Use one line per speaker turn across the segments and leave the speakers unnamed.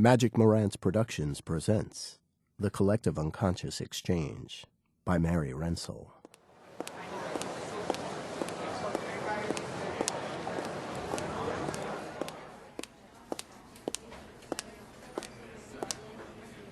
Magic Marantz Productions presents The Collective Unconscious Exchange by Mary Rensel.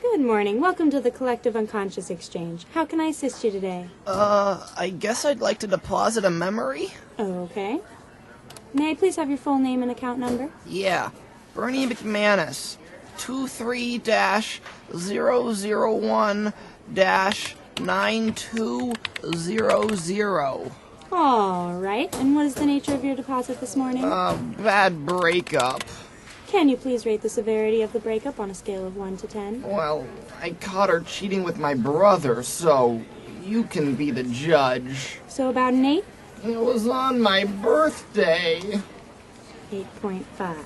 Good morning. Welcome to the Collective Unconscious Exchange. How can I assist you today?
I guess I'd like to deposit a memory.
Okay. May I please have your full name and account number?
Yeah, Bernie McManus, 23-001-9200.
All right. And what is the nature of your deposit this morning?
Bad breakup.
Can you please rate the severity of the breakup on a scale of 1 to 10?
Well, I caught her cheating with my brother, so you can be the judge.
So about an 8?
It was on my birthday.
8.5.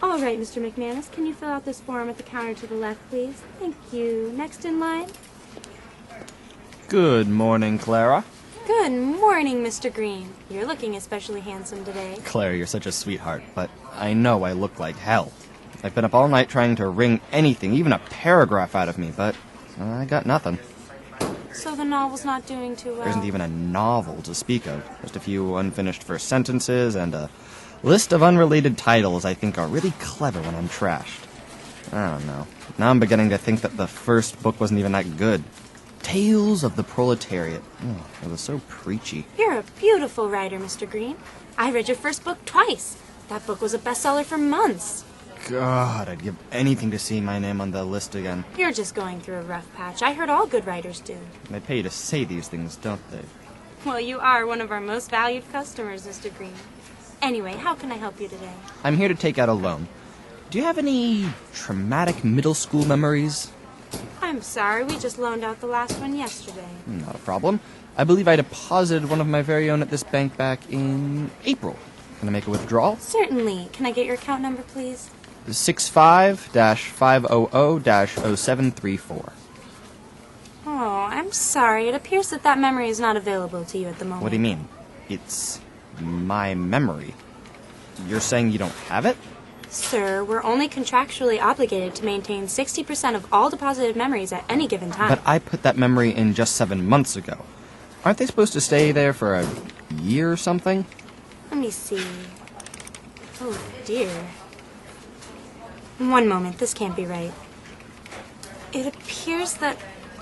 All right, Mr. McManus, can you fill out this form at the counter to the left, please? Thank you. Next in line.
Good morning, Clara.
Good morning, Mr. Green. You're looking especially handsome today.
Clara, you're such a sweetheart, but I know I look like hell. I've been up all night trying to wring anything, even a paragraph out of me, but I got nothing.
So the novel's not doing too well?
There isn't even a novel to speak of. Just a few unfinished first sentences and a list of unrelated titles I think are really clever when I'm trashed. I don't know. Now I'm beginning to think that the first book wasn't even that good. Tales of the Proletariat. Oh, it was so preachy.
You're a beautiful writer, Mr. Green. I read your first book twice. That book was a bestseller for months.
God, I'd give anything to see my name on the list again.
You're just going through a rough patch. I heard all good writers do.
They pay you to say these things, don't they?
Well, you are one of our most valued customers, Mr. Green. Anyway, how can I help you today?
I'm here to take out a loan. Do you have any traumatic middle school memories?
I'm sorry, we just loaned out the last one yesterday.
Not a problem. I believe I deposited one of my very own at this bank back in April. Can I make a withdrawal?
Certainly. Can I get your account number, please?
65-500-0734.
Oh, I'm sorry. It appears that memory is not available to you at the moment.
What do you mean? It's my memory. You're saying you don't have it?
Sir, we're only contractually obligated to maintain 60% of all deposited memories at any given time.
But I put that memory in just 7 months ago. Aren't they supposed to stay there for a year or something?
Let me see. Oh, dear. One moment, this can't be right. It appears that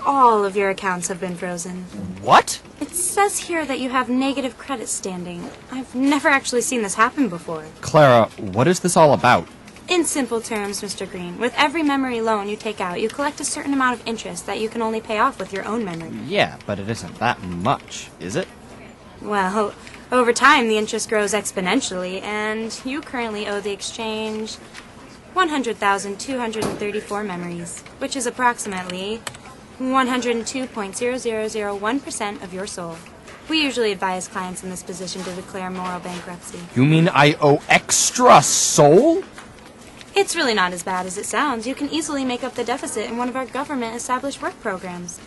all of your accounts have been frozen.
What?
It says here that you have negative credit standing. I've never actually seen this happen before.
Clara, what is this all about?
In simple terms, Mr. Green, with every memory loan you take out, you collect a certain amount of interest that you can only pay off with your own memory.
Yeah, but it isn't that much, is it?
Well, over time, the interest grows exponentially, and you currently owe the exchange 100,234 memories, which is approximately 102.0001% of your soul. We usually advise clients in this position to declare moral bankruptcy.
You mean I owe extra soul?
It's really not as bad as it sounds. You can easily make up the deficit in one of our government-established work programs.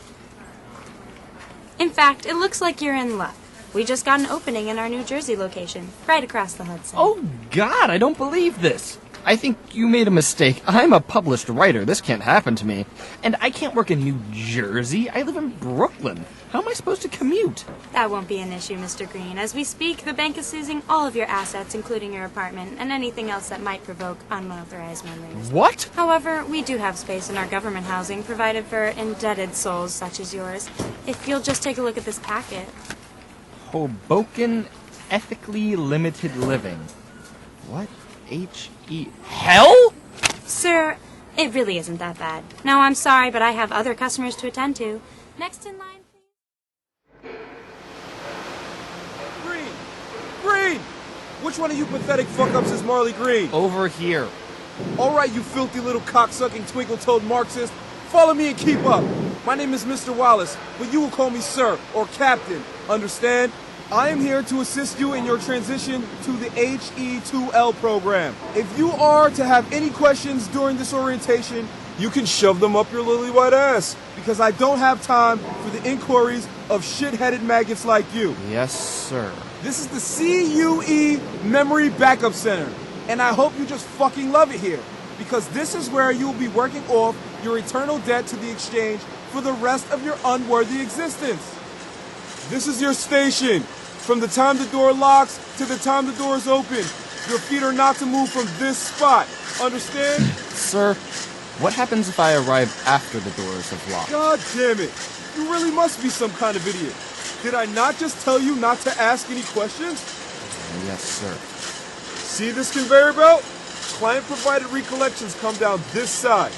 In fact, it looks like you're in luck. We just got an opening in our New Jersey location, right across the Hudson.
Oh, God, I don't believe this. I think you made a mistake. I'm a published writer. This can't happen to me. And I can't work in New Jersey. I live in Brooklyn. How am I supposed to commute?
That won't be an issue, Mr. Green. As we speak, the bank is seizing all of your assets, including your apartment, and anything else that might provoke unauthorized memories.
What?
However, we do have space in our government housing provided for indebted souls such as yours. If you'll just take a look at this packet.
Hoboken Ethically Limited Living. What? H-E... Hell?
Sir, it really isn't that bad. No, I'm sorry, but I have other customers to attend to. Next in line, please.
Green! Which one of you pathetic fuck-ups is Marley Green?
Over here.
All right, you filthy little cocksucking twinkle-toed Marxist. Follow me and keep up. My name is Mr. Wallace, but you will call me Sir or Captain. Understand? I am here to assist you in your transition to the HE2L program. If you are to have any questions during this orientation, you can shove them up your lily white ass, because I don't have time for the inquiries of shit-headed maggots like you.
Yes, sir.
This is the CUE Memory Backup Center, and I hope you just fucking love it here. because this is where you will be working off your eternal debt to the exchange for the rest of your unworthy existence. This is your station. From the time the door locks to the time the door is open, your feet are not to move from this spot. Understand?
Sir, what happens if I arrive after the doors have locked?
God damn it. You really must be some kind of idiot. Did I not just tell you not to ask any questions?
Yes, sir.
See this conveyor belt? Client-provided recollections come down this side.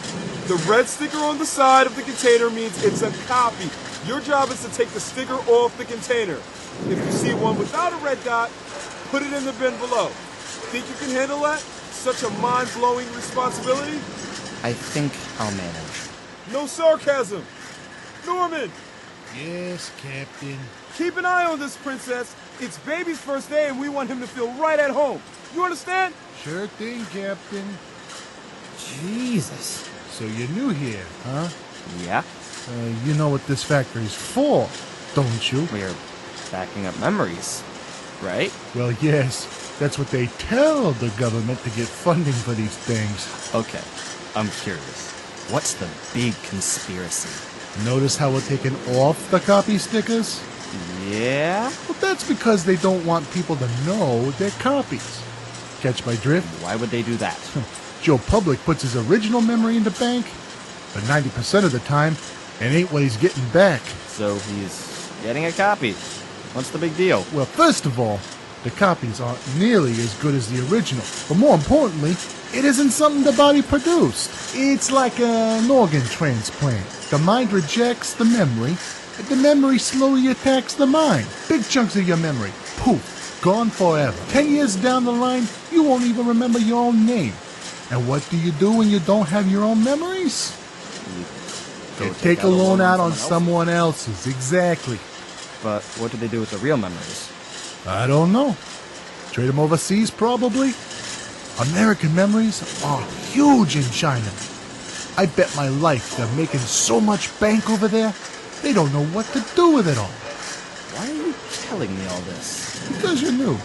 The red sticker on the side of the container means it's a copy. Your job is to take the sticker off the container. If you see one without a red dot, put it in the bin below. Think you can handle that? Such a mind-blowing responsibility?
I think I'll manage.
No sarcasm. Norman,
Yes, Captain.
keep an eye on this princess. It's baby's first day and we want him to feel right at home. You understand?
Sure thing, Captain.
Jesus.
So you're new here, huh?
Yeah,
You know what this factory's for, don't you?
we're backing up memories, right?
Well, yes. That's what they tell the government to get funding for these things.
Okay, I'm curious. What's the big conspiracy?
Notice how we're taking off the copy stickers?
Yeah?
Well, that's because they don't want people to know they're copies. Catch my drift?
Why would they do that?
Joe Public puts his original memory in the bank, but 90% of the time, it ain't what he's getting back.
So he's getting a copy. What's the big deal?
Well, first of all, the copies aren't nearly as good as the original. But more importantly, it isn't something the body produced. It's like an organ transplant. The mind rejects the memory, and the memory slowly attacks the mind. Big chunks of your memory, poof, gone forever. 10 years down the line, you won't even remember your own name. And what do you do when you don't have your own memories? You take a loan out on someone else's, exactly.
But what do they do with the real memories?
I don't know. Trade them overseas, probably. American memories are huge in China. I bet my life they're making so much bank over there, they don't know what to do with it all.
Why are you telling me all this?
Because you're new.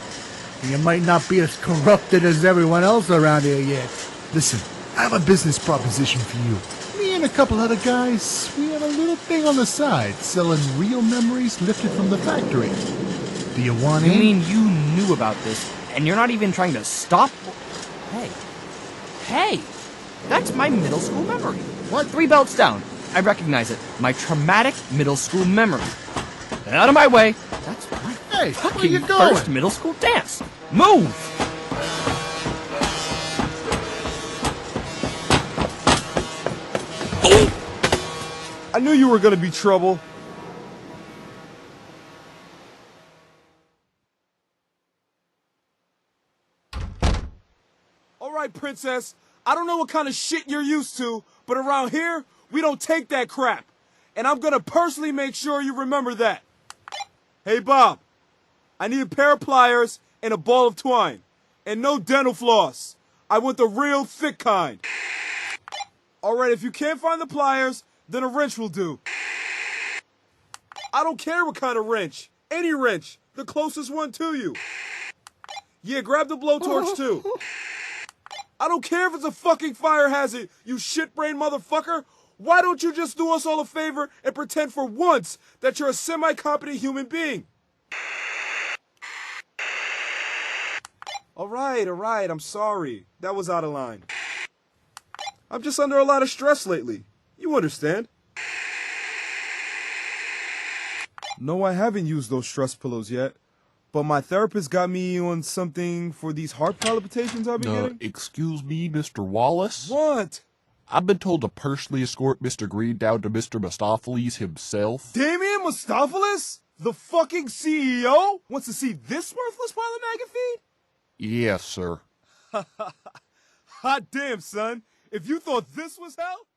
You might not be as corrupted as everyone else around here yet.
Listen, I have a business proposition for you. Me and a couple other guys, we have a little thing on the side selling real memories lifted from the factory. Do you want
You
in?
mean you knew about this, and you're not even trying to stop? Hey, that's my middle school memory. What? 3 belts down. I recognize it. My traumatic middle school memory. Out of my way. That's my
Hey, where
fucking
you going?
first middle school dance. Move!
I knew you were gonna be trouble. Alright, princess. I don't know what kind of shit you're used to, but around here, we don't take that crap. And I'm gonna personally make sure you remember that. Hey, Bob. I need a pair of pliers and a ball of twine. And no dental floss. I want the real thick kind. Alright, if you can't find the pliers, then a wrench will do. I don't care what kind of wrench. Any wrench. The closest one to you. Yeah, grab the blowtorch too. I don't care if it's a fucking fire hazard, you shit-brained motherfucker. Why don't you just do us all a favor and pretend for once that you're a semi-competent human being? Alright, I'm sorry. That was out of line. I'm just under a lot of stress lately. You understand. No, I haven't used those stress pillows yet. But my therapist got me on something for these heart palpitations I've been getting.
Excuse me, Mr. Wallace?
What?
I've been told to personally escort Mr. Green down to Mr. Mistopheles himself.
Damian Mistopheles? The fucking CEO? Wants to see this worthless pile of maggot feed?
Yes, sir.
Hot damn, son. If you thought this was hell?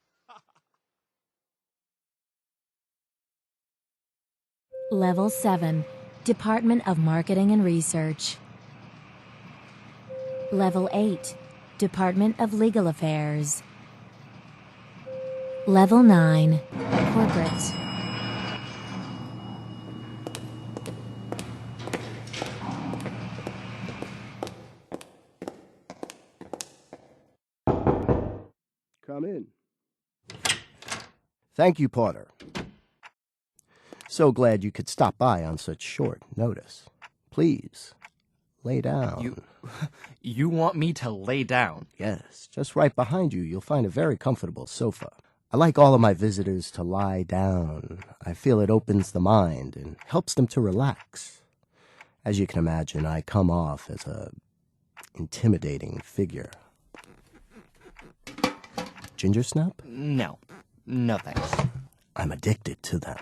Level 7, Department of Marketing and Research. Level 8, Department of Legal Affairs. Level 9, Corporate.
Come in. Thank you, Porter. So glad you could stop by on such short notice. Please, lay down.
You want me to lay down?
Yes, just right behind you, you'll find a very comfortable sofa. I like all of my visitors to lie down. I feel it opens the mind and helps them to relax. As you can imagine, I come off as a intimidating figure. Ginger snap?
No. No thanks.
I'm addicted to them.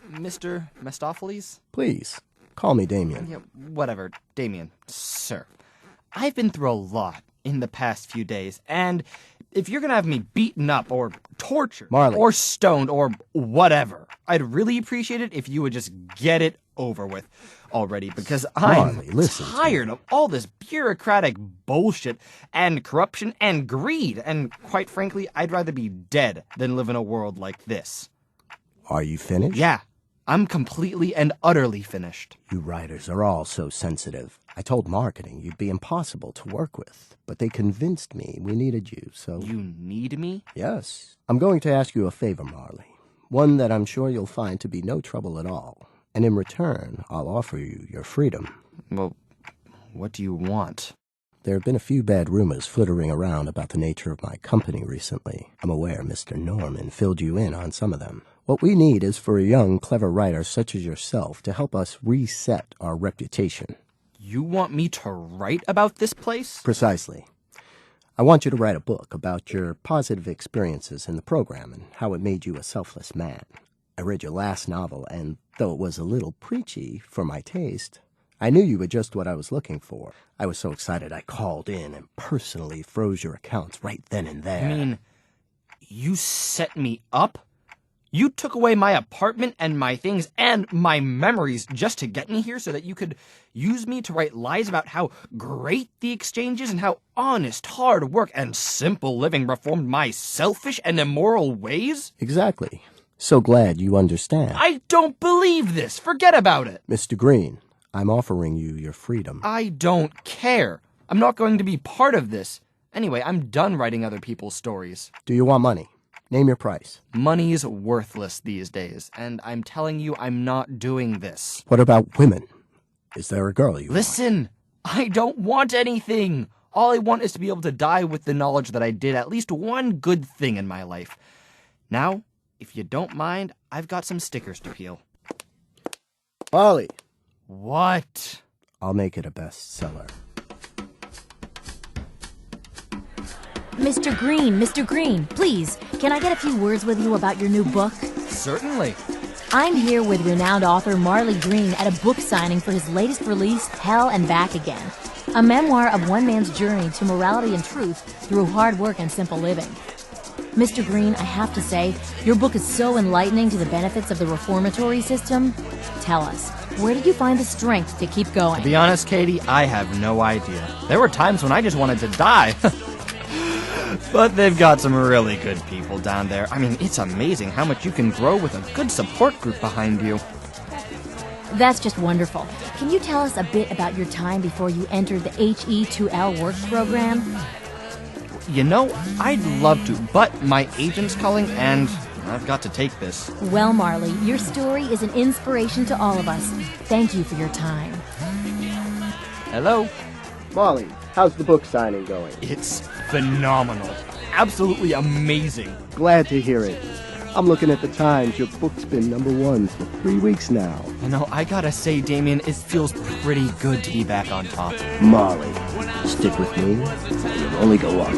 Mr. Mistopheles?
Please, call me Damien.
Yeah, whatever. Damien. Sir. I've been through a lot in the past few days, and if you're gonna have me beaten up or tortured
Marley.
or stoned or whatever, I'd really appreciate it if you would just get it over with already, because I'm
Marley, listen to
tired of all this bureaucratic bullshit and corruption and greed, and quite frankly, I'd rather be dead than live in a world like this.
Are you finished?
Yeah, I'm completely and utterly finished.
You writers are all so sensitive. I told marketing you'd be impossible to work with, but they convinced me we needed you, so...
You need me?
Yes. I'm going to ask you a favor, Marley. One that I'm sure you'll find to be no trouble at all. And in return, I'll offer you your freedom.
Well, what do you want?
There have been a few bad rumors flittering around about the nature of my company recently. I'm aware Mr. Norman filled you in on some of them. What we need is for a young, clever writer such as yourself to help us reset our reputation.
You want me to write about this place?
Precisely. I want you to write a book about your positive experiences in the program and how it made you a selfless man. I read your last novel, and though it was a little preachy for my taste, I knew you were just what I was looking for. I was so excited I called in and personally froze your accounts right then and there.
I mean, you set me up? You took away my apartment and my things and my memories just to get me here so that you could use me to write lies about how great the exchange is and how honest, hard work, and simple living reformed my selfish and immoral ways?
Exactly. So glad you understand.
I don't believe this. Forget about it.
Mr. Green, I'm offering you your freedom.
I don't care. I'm not going to be part of this. Anyway, I'm done writing other people's stories.
Do you want money? Name your price.
Money's worthless these days, and I'm telling you I'm not doing this.
What about women? Is there a girl you
Listen, I don't want anything. All I want is to be able to die with the knowledge that I did at least one good thing in my life. Now, if you don't mind, I've got some stickers to peel.
Molly.
What?
I'll make it a bestseller.
Mr. Green, please, can I get a few words with you about your new book?
Certainly.
I'm here with renowned author Marley Green at a book signing for his latest release, Hell and Back Again, a memoir of one man's journey to morality and truth through hard work and simple living. Mr. Green, I have to say, your book is so enlightening to the benefits of the reformatory system. Tell us, where did you find the strength to keep going?
To be honest, Katie, I have no idea. There were times when I just wanted to die. But they've got some really good people down there. I mean, it's amazing how much you can grow with a good support group behind you.
That's just wonderful. Can you tell us a bit about your time before you entered the HE2L work program?
You know, I'd love to, but my agent's calling and I've got to take this.
Well, Marley, your story is an inspiration to all of us. Thank you for your time.
Hello?
Molly, how's the book signing going?
It's phenomenal. Absolutely amazing.
Glad to hear it. I'm looking at the Times. Your book's been #1 for 3 weeks now.
You know, I gotta say, Damien, it feels pretty good to be back on top.
Molly, stick with me. You'll only go up.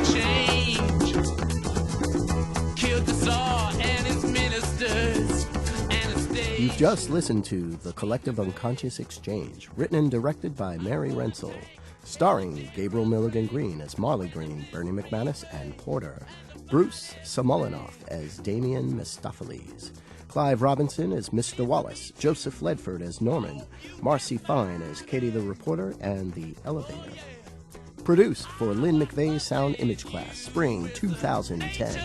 You've just listened to The Collective Unconscious Exchange, written and directed by Mary Rensel, starring Gabriel Milligan Green as Marley Green, Bernie McManus, and Porter, Bruce Samolinoff as Damien Mistopheles, Clive Robinson as Mr. Wallace, Joseph Ledford as Norman, Marcy Fine as Katie the Reporter and the Elevator. Produced for Lynn McVeigh's Sound Image Class, Spring 2010.